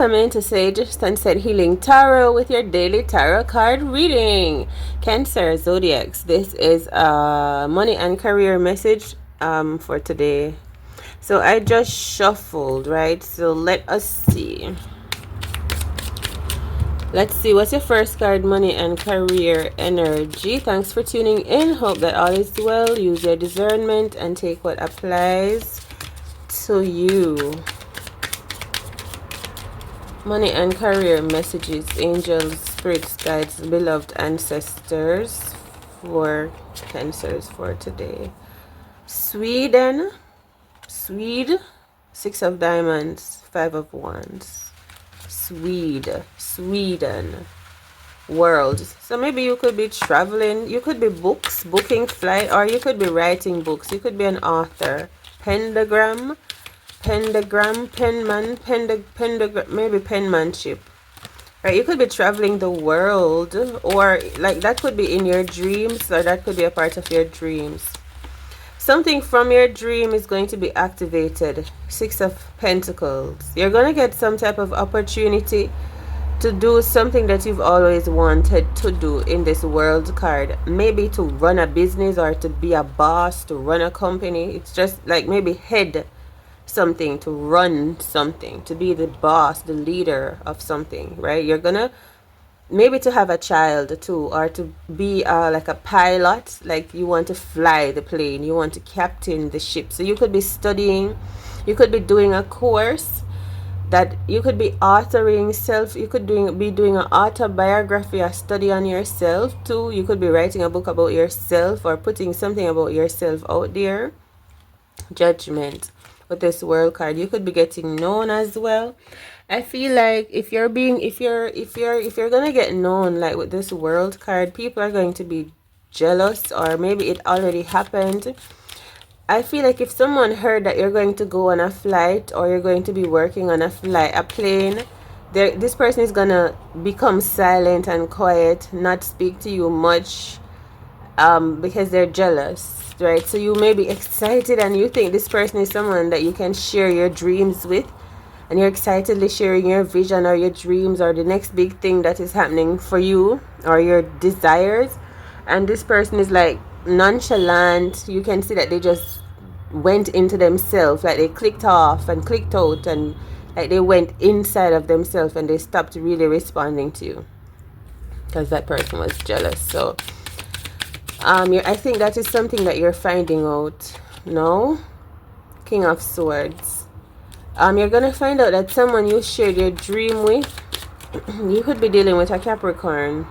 Welcome into Sage Sunset Healing Tarot with your daily tarot card reading. Cancer Zodiacs. This is a money and career message for today. So I just shuffled, right? So let us see. Let's see, what's your first card? Money and career energy. Thanks for tuning in. Hope that all is well. Use your discernment and take what applies to you. Money and career messages, angels, spirits, guides, beloved ancestors for Cancers for today. Swede, 6 of diamonds, 5 of wands. Sweden, world. So maybe you could be traveling, you could be booking flight, or you could be writing books. You could be an author. Pentagram, maybe penmanship, right? You could be traveling the world, or like that could be in your dreams, or that could be a part of your dreams. Something from your dream is going to be activated. 6 of Pentacles. You're going to get some type of opportunity to do something that you've always wanted to do in this world card. Maybe to run a business, or to be a boss, to run a company. It's just like maybe head something, to run something, to be the boss, the leader of something, right? You're gonna maybe to have a child too, or to be like a pilot, like you want to fly the plane, you want to captain the ship. So you could be studying, you could be doing a course, that you could be authoring self, you could be doing an autobiography, a study on yourself too. You could be writing a book about yourself, or putting something about yourself out there. Judgment with this world card. You could be getting known as well. I feel like if you're gonna get known, like with this world card, people are going to be jealous, or maybe it already happened. I feel like if someone heard that you're going to go on a flight, or you're going to be working on a plane, this person is gonna become silent and quiet, not speak to you much, because they're jealous, right? So you may be excited, and you think this person is someone that you can share your dreams with, and you're excitedly sharing your vision, or your dreams, or the next big thing that is happening for you, or your desires. And this person is like nonchalant. You can see that they just went into themselves, like they clicked off and clicked out, and like they went inside of themselves, and they stopped really responding to you because that person was jealous. So I think that is something that you're finding out. No? King of Swords. You're gonna find out that someone you shared your dream with, you could be dealing with a Capricorn.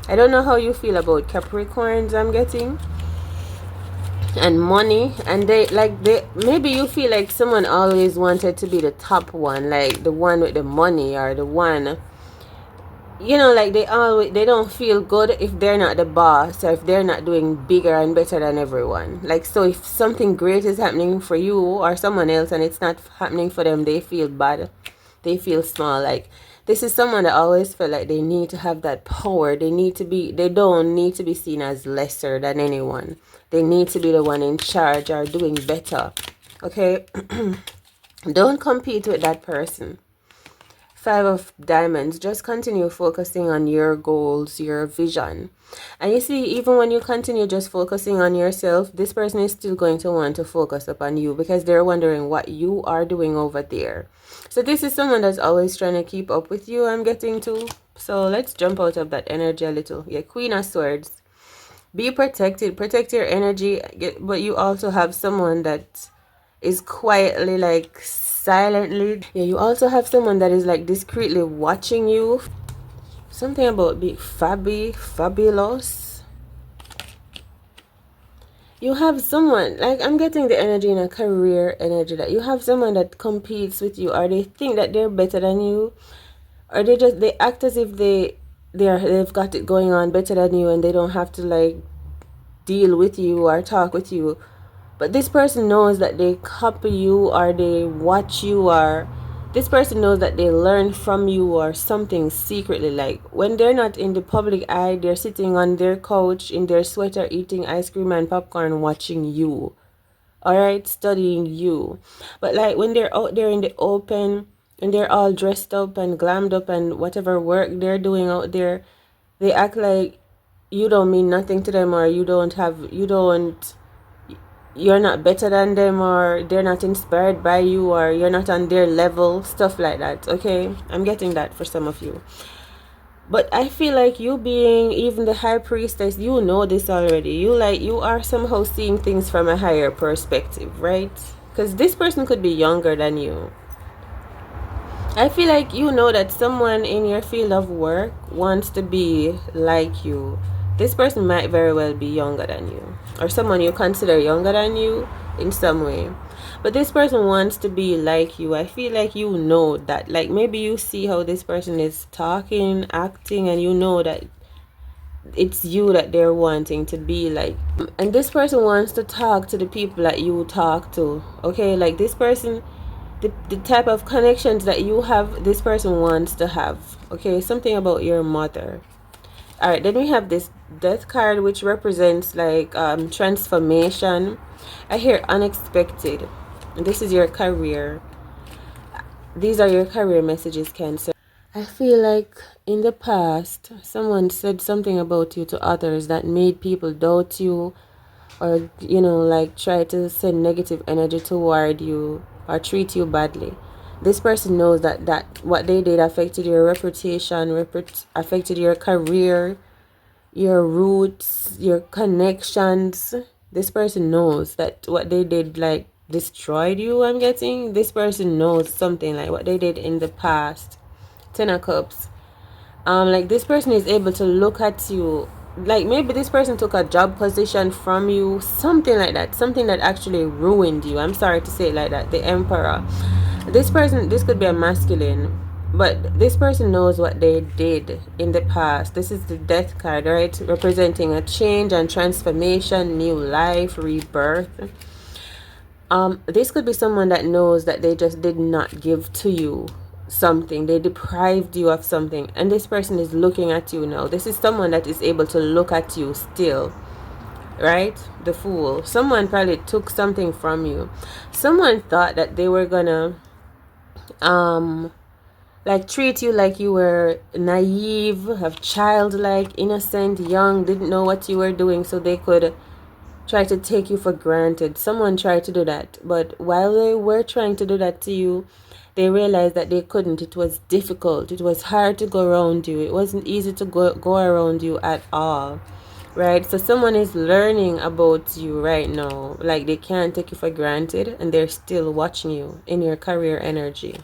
I don't know how you feel about Capricorns, I'm getting. And money, and they maybe you feel like someone always wanted to be the top one, like the one with the money, or the one, you know, like they don't feel good if they're not the boss, or if they're not doing bigger and better than everyone. Like, so if something great is happening for you or someone else, and it's not happening for them, they feel bad, they feel small. Like, this is someone that always felt like they need to have that power. They don't need to be seen as lesser than anyone. They need to be the one in charge, or doing better. Okay? Don't compete with that person. 5 of diamonds. Just continue focusing on your goals, your vision. And you see, even when you continue just focusing on yourself, this person is still going to want to focus upon you, because they're wondering what you are doing over there. So this is someone that's always trying to keep up with you, I'm getting to. So let's jump out of that energy a little. Yeah, Queen of Swords. Be protected. Protect your energy. But you also have someone that is quietly, like, silently. Yeah, you also have someone that is like discreetly watching you. Something about being fabulous. You have someone, like, I'm getting the energy in a career energy, that you have someone that competes with you, or they think that they're better than you, or they act as if they've got it going on better than you, and they don't have to like deal with you or talk with you. But this person knows that they copy you, or they watch you, or this person knows that they learn from you, or something secretly. Like, when they're not in the public eye, they're sitting on their couch in their sweater, eating ice cream and popcorn, watching you. Alright, studying you. But like when they're out there in the open, and they're all dressed up and glammed up and whatever work they're doing out there, they act like you don't mean nothing to them, or you're not better than them, or they're not inspired by you, or you're not on their level, stuff like that. Okay, I'm getting that for some of you. But I feel like you being even the high priestess, you know this already. You are somehow seeing things from a higher perspective, right? Because this person could be younger than you. I feel like you know that someone in your field of work wants to be like you. This person might very well be younger than you, or someone you consider younger than you in some way. But this person wants to be like you. I feel like you know that. Like maybe you see how this person is talking, acting, and you know that it's you that they're wanting to be like. And this person wants to talk to the people that you talk to. Okay, like this person, the type of connections that you have, this person wants to have. Okay, something about your mother. All right, then we have this death card, which represents like transformation. I hear unexpected. This is your career. These are your career messages, Cancer. I feel like in the past someone said something about you to others that made people doubt you, or like try to send negative energy toward you or treat you badly. This person knows that what they did affected your reputation, affected your career, your roots, your connections. This person knows that what they did like destroyed you. I'm getting this person knows something like what they did in the past. 10 of Cups. Like this person is able to look at you, like maybe this person took a job position from you, something like that, something that actually ruined you. I'm sorry to say it like that. The Emperor. This could be a masculine, but this person knows what they did in the past. This is the Death card, right? Representing a change and transformation, new life, rebirth. This could be someone that knows that they just did not give to you something, they deprived you of something, and this person is looking at you now. This is someone that is able to look at you still, right? The Fool. Someone probably took something from you. Someone thought that they were gonna like treat you like you were naive, have childlike, innocent, young, didn't know what you were doing, so they could try to take you for granted. Someone tried to do that, but while they were trying to do that to you, they realized that they couldn't. It was difficult. It was hard to go around you. It wasn't easy to go around you at all, right? So someone is learning about you right now. Like they can't take you for granted, and they're still watching you in your career energy.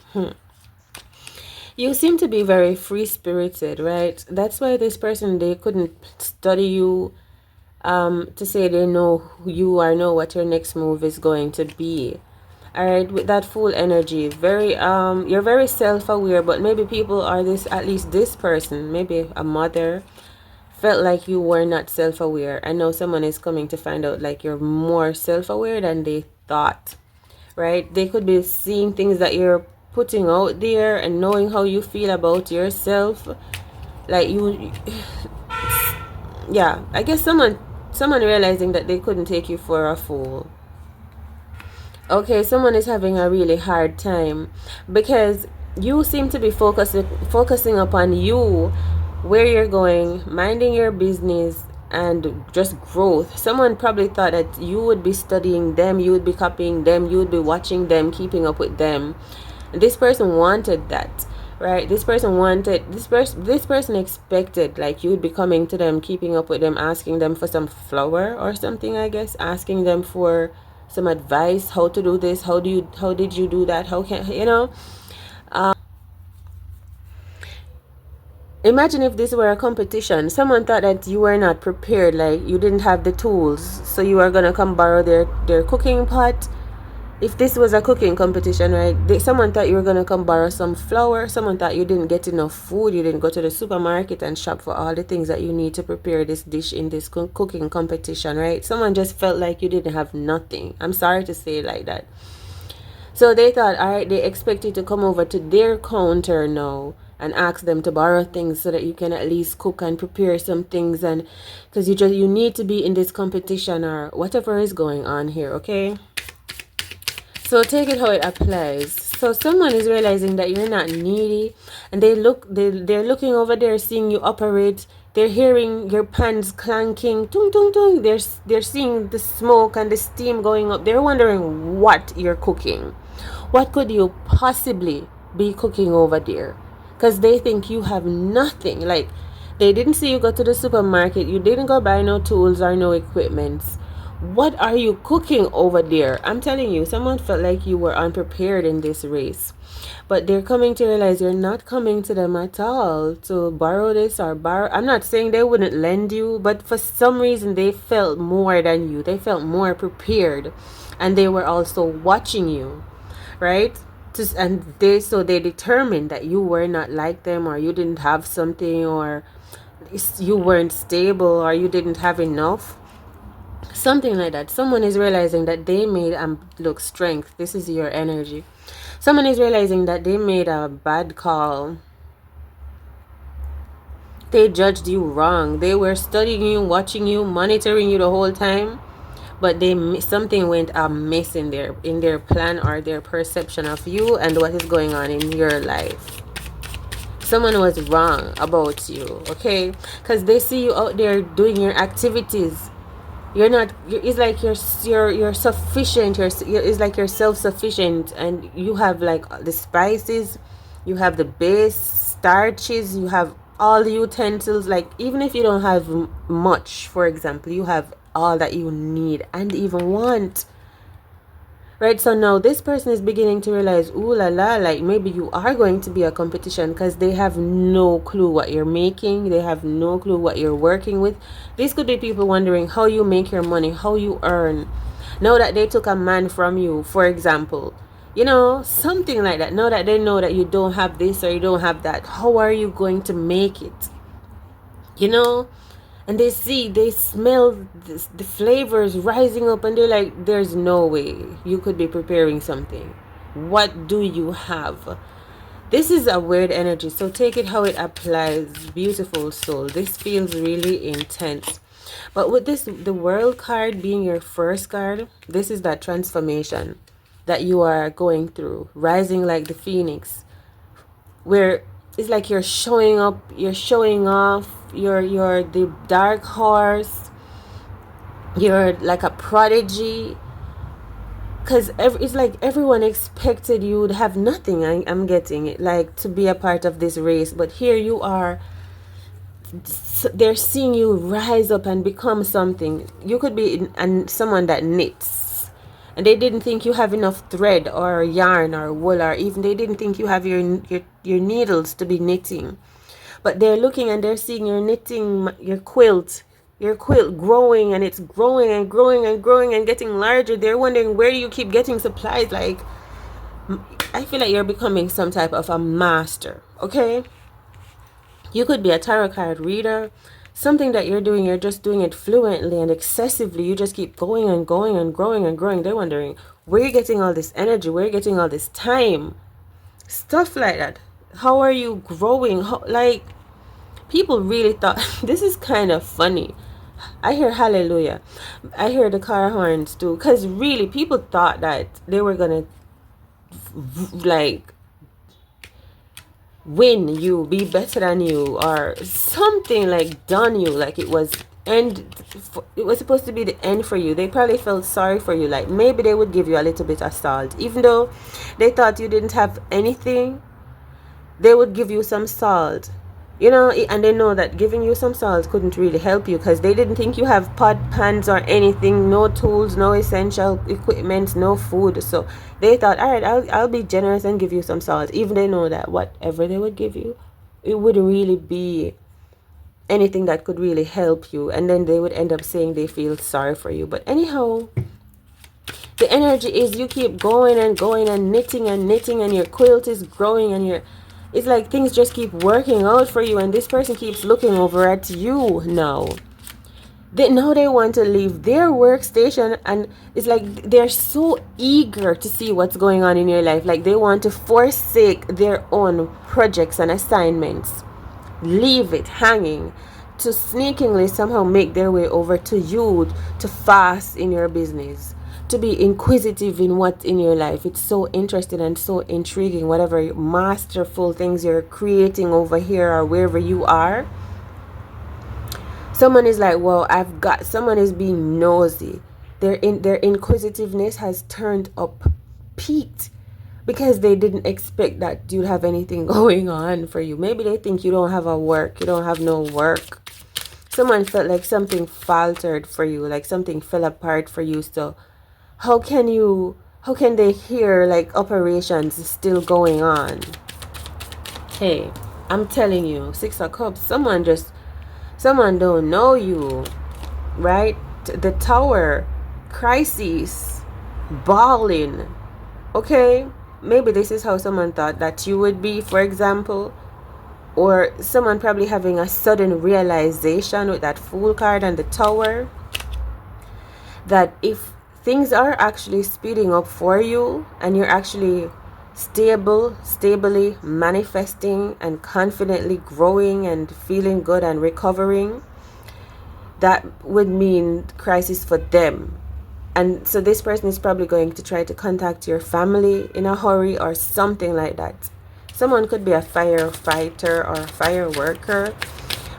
You seem to be very free-spirited, right? That's why this person, they couldn't study you to say they know who you are, know what your next move is going to be. All right, with that Fool energy, very you're very self-aware, but maybe people are this, at least this person, maybe a mother, felt like you were not self-aware. I know someone is coming to find out like you're more self-aware than they thought, right? They could be seeing things that you're putting out there and knowing how you feel about yourself, like you yeah, I guess someone realizing that they couldn't take you for a fool. Okay, someone is having a really hard time because you seem to be focusing upon you, where you're going, minding your business, and just growth. Someone probably thought that you would be studying them, you would be copying them, you would be watching them, keeping up with them. This person wanted that, right? This person expected like you would be coming to them, keeping up with them, asking them for some flour or something, I guess, asking them for some advice, how to do this, how did you do that, how can imagine if this were a competition. Someone thought that you were not prepared, like you didn't have the tools, so you are gonna come borrow their cooking pot. If this was a cooking competition, right, someone thought you were gonna come borrow some flour. Someone thought you didn't get enough food, you didn't go to the supermarket and shop for all the things that you need to prepare this dish in this cooking competition, right? Someone just felt like you didn't have nothing. I'm sorry to say it like that. So they thought, all right, they expect you to come over to their counter now and ask them to borrow things so that you can at least cook and prepare some things, and because you need to be in this competition or whatever is going on here. Okay, so take it how it applies. So someone is realizing that you're not needy, and they're looking over there, seeing you operate. They're hearing your pans clanking, tung tung tung. They're seeing the smoke and the steam going up. They're wondering what you're cooking. What could you possibly be cooking over there? Because they think you have nothing. Like, they didn't see you go to the supermarket. You didn't go buy no tools or no equipments. What are you cooking over there? I'm telling you, someone felt like you were unprepared in this race. But they're coming to realize you're not coming to them at all to borrow this or borrow. I'm not saying they wouldn't lend you, but for some reason they felt more than you. They felt more prepared. And they were also watching you, right? And they determined that you were not like them, or you didn't have something, or you weren't stable, or you didn't have enough, something like that. Someone is realizing that they made look, strength, this is your energy. Someone is realizing that they made a bad call. They judged you wrong. They were studying you, watching you, monitoring you the whole time, but something went amiss in their plan or their perception of you and what is going on in your life. Someone was wrong about you, okay? Because they see you out there doing your activities. You're not. It's like you're sufficient. It's like you're self-sufficient, and you have like the spices, you have the base starches, you have all the utensils. Like, even if you don't have much, for example, you have all that you need and even want. Right, so now this person is beginning to realize, ooh la la, like maybe you are going to be a competition, because they have no clue what you're making. They have no clue what you're working with. These could be people wondering how you make your money, how you earn. Now that they took a man from you, for example, something like that. Now that they know that you don't have this or you don't have that, how are you going to make it? And they smell the flavors rising up, and they're like, there's no way you could be preparing something. What do you have? This is a weird energy, so take it how it applies. Beautiful soul. This feels really intense. But with the world card being your first card, this is that transformation that you are going through, rising like the phoenix, where it's like you're showing up, you're showing off, you're the dark horse, you're like a prodigy, because it's like everyone expected you to have nothing. I'm getting it, like, to be a part of this race, but here you are. They're seeing you rise up and become something. You could be someone that knits, and they didn't think you have enough thread or yarn or wool, or even they didn't think you have your needles to be knitting. But they're looking and they're seeing your knitting, your quilt growing, and it's growing and growing and growing and getting larger. They're wondering, where do you keep getting supplies? Like, I feel like you're becoming some type of a master, okay? You could be a tarot card reader. Something that you're doing, you're just doing it fluently and excessively. You just keep going and going and growing and growing. They're wondering, where are you getting all this energy? Where are you getting all this time? Stuff like that. How are you growing? Like, people really thought, this is kind of funny. I hear hallelujah. I hear the car horns too. Because really, people thought that they were going to, like, win you, be better than you, or something, like done you, like it was supposed to be the end for you. They probably felt sorry for you, like maybe they would give you a little bit of salt, even though they thought you didn't have anything. They would give you some salt, and they know that giving you some salt couldn't really help you, because they didn't think you have pot pans or anything, no tools, no essential equipment, no food. So they thought, all right, I'll be generous and give you some salt, even they know that whatever they would give you, it wouldn't really be anything that could really help you. And then they would end up saying they feel sorry for you. But anyhow, the energy is you keep going and going and knitting, and your quilt is growing, and it's like things just keep working out for you, and this person keeps looking over at you now. Now they want to leave their workstation, and it's like they're so eager to see what's going on in your life. Like, they want to forsake their own projects and assignments, leave it hanging, to sneakingly somehow make their way over to you to fast in your business, to be inquisitive in what's in your life. It's so interesting and so intriguing, whatever masterful things you're creating over here or wherever you are. Someone is like, well, someone is being nosy. Their inquisitiveness has turned up, peaked, because they didn't expect that you'd have anything going on for you. Maybe they think you don't have you don't have no work. Someone felt like something faltered for you, like something fell apart for you. So how can they hear like operations still going on? Hey, I'm telling you, Six of Cups, someone don't know you, right? The Tower, crises, balling. Okay, maybe this is how someone thought that you would be, for example. Or someone probably having a sudden realization with that Fool card and the Tower, that if things are actually speeding up for you and you're actually stably manifesting and confidently growing and feeling good and recovering, that would mean crisis for them. And so this person is probably going to try to contact your family in a hurry or something like that. Someone could be a firefighter or a fire worker,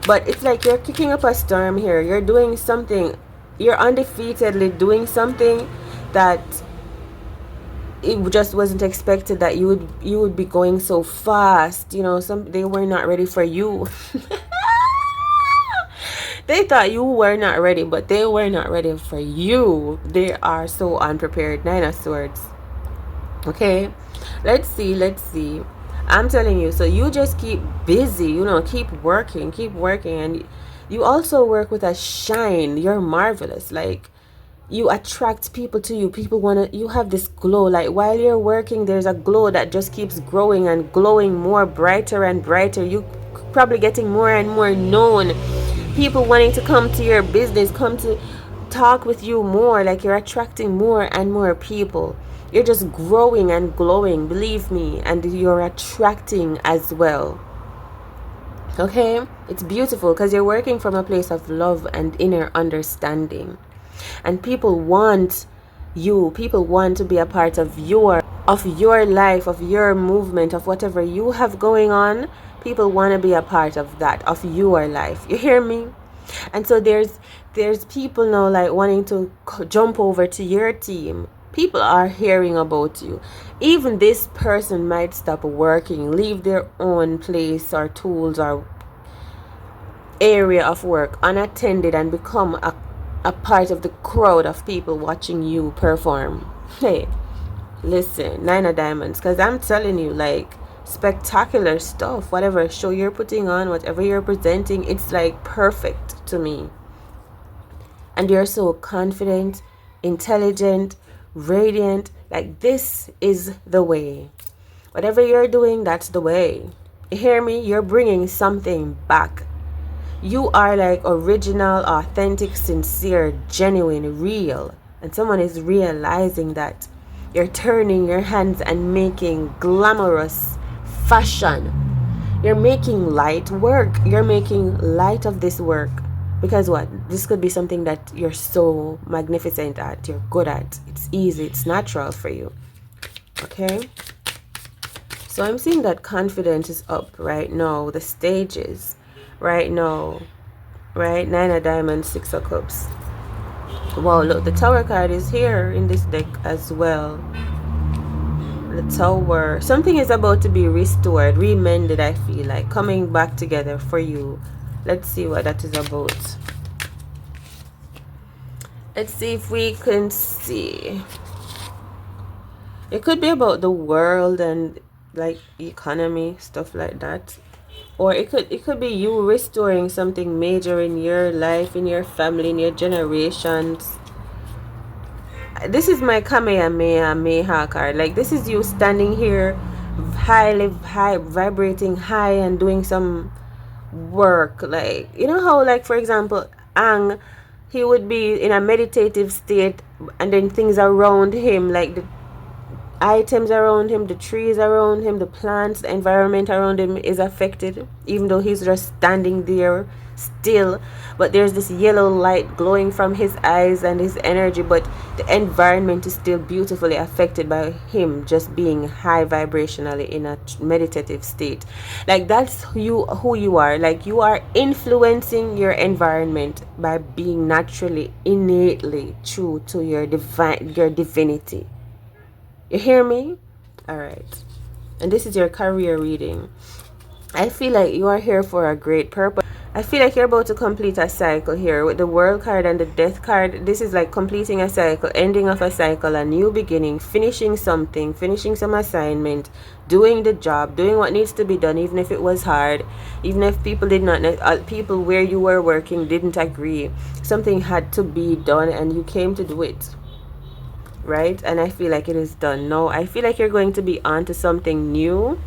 but it's like you're kicking up a storm here. You're doing something, you're undefeatedly doing something that it just wasn't expected that you would be going so fast. You know, they were not ready for you. They thought you were not ready, but they were not ready for you. They are so unprepared. Nine of Swords. Okay, let's see. I'm telling you, so you just keep busy, keep working, and you also work with a shine. You're marvelous. Like, you attract people to you. You have this glow. Like, while you're working, there's a glow that just keeps growing and glowing more, brighter and brighter. You probably getting more and more known. People wanting to come to your business, come to talk with you more. Like, you're attracting more and more people. You're just growing and glowing, believe me, and you're attracting as well. Okay, it's beautiful because you're working from a place of love and inner understanding, and people want to be a part of your life, of your movement, of whatever you have going on. People want to be a part of that, of your life. You hear me? And so there's people now like wanting to jump over to your team. People are hearing about you. Even this person might stop working, leave their own place or tools or area of work unattended and become a part of the crowd of people watching you perform. Hey, listen, Nine of Diamonds, because I'm telling you, like, spectacular stuff. Whatever show you're putting on, whatever you're presenting, it's like perfect to me. And you're so confident, intelligent, radiant. Like, this is the way. Whatever you're doing, that's the way. You hear me? You're bringing something back. You are like original, authentic, sincere, genuine, real. And someone is realizing that. You're turning your hands and making glamorous fashion. You're making light work. You're making light of this work. Because what? This could be something that you're so magnificent at. You're good at. It's easy. It's natural for you. Okay? So I'm seeing that confidence is up right now. The stages right now. Right? Nine of Diamonds, Six of Cups. Wow, look. The Tower card is here in this deck as well. The Tower. Something is about to be restored, remended, I feel like. Coming back together for you. Let's see what that is about. Let's see if we can see. It could be about the world and like economy, stuff like that. Or it could be you restoring something major in your life, in your family, in your generations. This is my Kamehameha card. Like, this is you standing here vibrating high and doing some work. Like, you know how, like, for example, Ang, he would be in a meditative state and then things around him, like items around him, the trees around him, the plants, the environment around him is affected, even though he's just standing there still. But there's this yellow light glowing from his eyes and his energy, but the environment is still beautifully affected by him just being high vibrationally in a meditative state. Like that's who you are. Like you are influencing your environment by being naturally, innately true to your divinity. You hear me? All right. And this is your career reading. I feel like you are here for a great purpose. I feel like you're about to complete a cycle here with the World card and the Death card. This is like completing a cycle, ending of a cycle, a new beginning, finishing something, finishing some assignment, doing the job, doing what needs to be done, even if it was hard, even if people did not, people where you were working didn't agree. Something had to be done and you came to do it. Right? And I feel like it is done. No, I feel like you're going to be on to something new.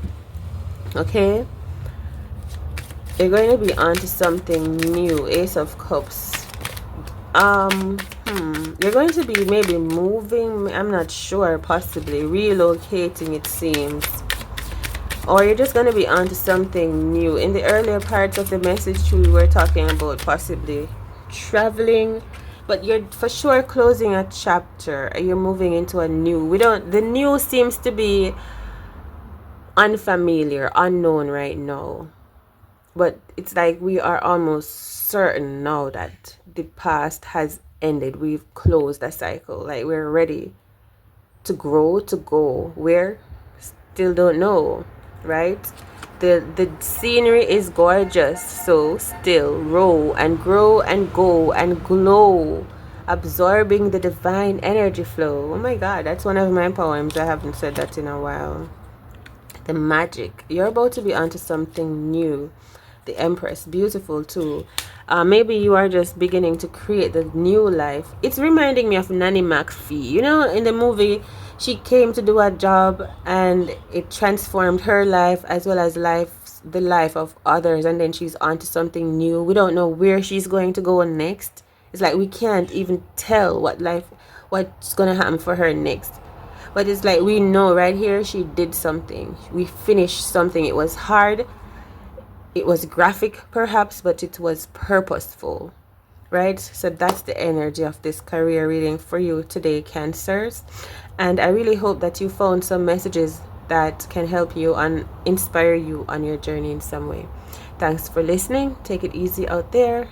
Okay? You're going to be on to something new. Ace of Cups. You're going to be maybe moving. I'm not sure. Possibly relocating, it seems. Or you're just going to be on to something new. In the earlier parts of the message, we were talking about possibly traveling. But you're for sure closing a chapter. You're moving into a new. The new seems to be unfamiliar, unknown right now. But it's like we are almost certain now that the past has ended. We've closed a cycle. Like we're ready to grow, to go. Where? Still don't know, right? The scenery is gorgeous, so still roll and grow and go and glow, absorbing the divine energy flow. Oh my god, that's one of my poems. I haven't said that in a while. The magic. You're about to be onto something new. The Empress, beautiful too. Maybe you are just beginning to create the new life. It's reminding me of Nanny McPhee. You know, in the movie, she came to do a job and it transformed her life as well as the life of others, and then she's on to something new. We don't know where she's going to go next. It's like we can't even tell what's gonna happen for her next. But it's like we know right here she did something. We finished something. It was hard. It was graphic perhaps, but it was purposeful. Right? So that's the energy of this career reading for you today, Cancers. And I really hope that you found some messages that can help you and inspire you on your journey in some way. Thanks for listening. Take it easy out there.